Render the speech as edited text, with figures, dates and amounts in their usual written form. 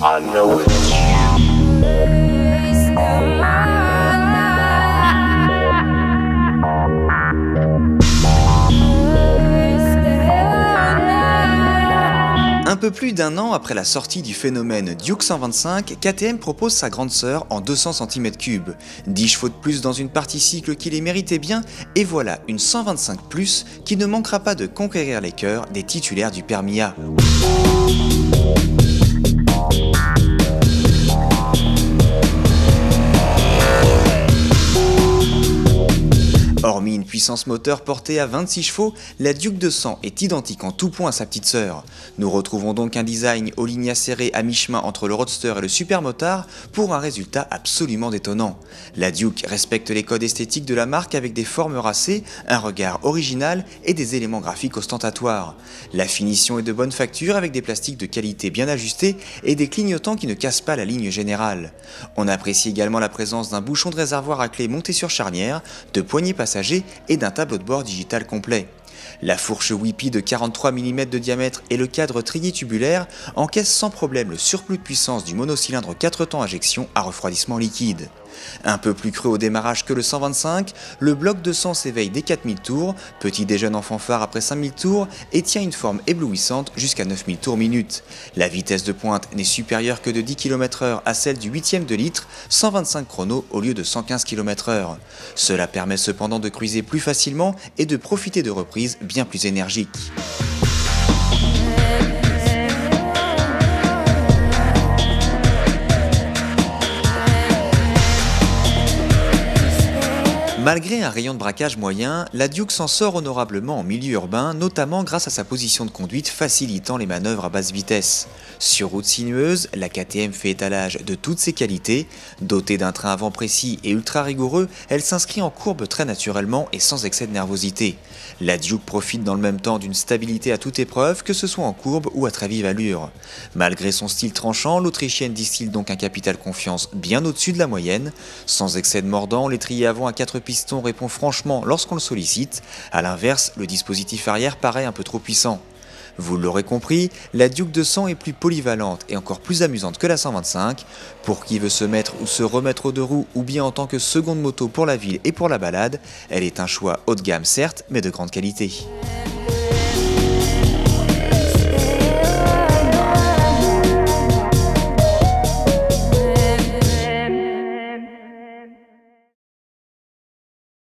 I know it's you. Un peu plus d'un an après la sortie du phénomène Duke 125, KTM propose sa grande sœur en 200 cm3. 10 chevaux de plus dans une partie cycle qui les méritait bien, et voilà une 125 Plus qui ne manquera pas de conquérir les cœurs des titulaires du permis A. Hormis une puissance moteur portée à 26 chevaux, la Duke 200 est identique en tout point à sa petite sœur. Nous retrouvons donc un design aux lignes acérées à mi-chemin entre le Roadster et le Supermotard pour un résultat absolument détonnant. La Duke respecte les codes esthétiques de la marque avec des formes racées, un regard original et des éléments graphiques ostentatoires. La finition est de bonne facture avec des plastiques de qualité bien ajustés et des clignotants qui ne cassent pas la ligne générale. On apprécie également la présence d'un bouchon de réservoir à clé monté sur charnière, de poignées passagers et d'un tableau de bord digital complet. La fourche Whippy de 43 mm de diamètre et le cadre trié tubulaire encaissent sans problème le surplus de puissance du monocylindre 4 temps injection à refroidissement liquide. Un peu plus creux au démarrage que le 125, le bloc 200 s'éveille dès 4000 tours, petit déjeune en fanfare après 5000 tours et tient une forme éblouissante jusqu'à 9000 tours minute. La vitesse de pointe n'est supérieure que de 10 km/h à celle du 8e de litre, 125 chrono au lieu de 115 km/h. Cela permet cependant de cruiser plus facilement et de profiter de reprises bien plus énergiques. Malgré un rayon de braquage moyen, la Duke s'en sort honorablement en milieu urbain, notamment grâce à sa position de conduite facilitant les manœuvres à basse vitesse. Sur route sinueuse, la KTM fait étalage de toutes ses qualités. Dotée d'un train avant précis et ultra rigoureux, elle s'inscrit en courbe très naturellement et sans excès de nervosité. La Duke profite dans le même temps d'une stabilité à toute épreuve, que ce soit en courbe ou à très vive allure. Malgré son style tranchant, l'Autrichienne distille donc un capital confiance bien au-dessus de la moyenne. Sans excès de mordant, l'étrier avant à 4 piston répond franchement lorsqu'on le sollicite, à l'inverse, le dispositif arrière paraît un peu trop puissant. Vous l'aurez compris, la Duke 200 est plus polyvalente et encore plus amusante que la 125. Pour qui veut se mettre ou se remettre aux deux roues ou bien en tant que seconde moto pour la ville et pour la balade, elle est un choix haut de gamme certes, mais de grande qualité.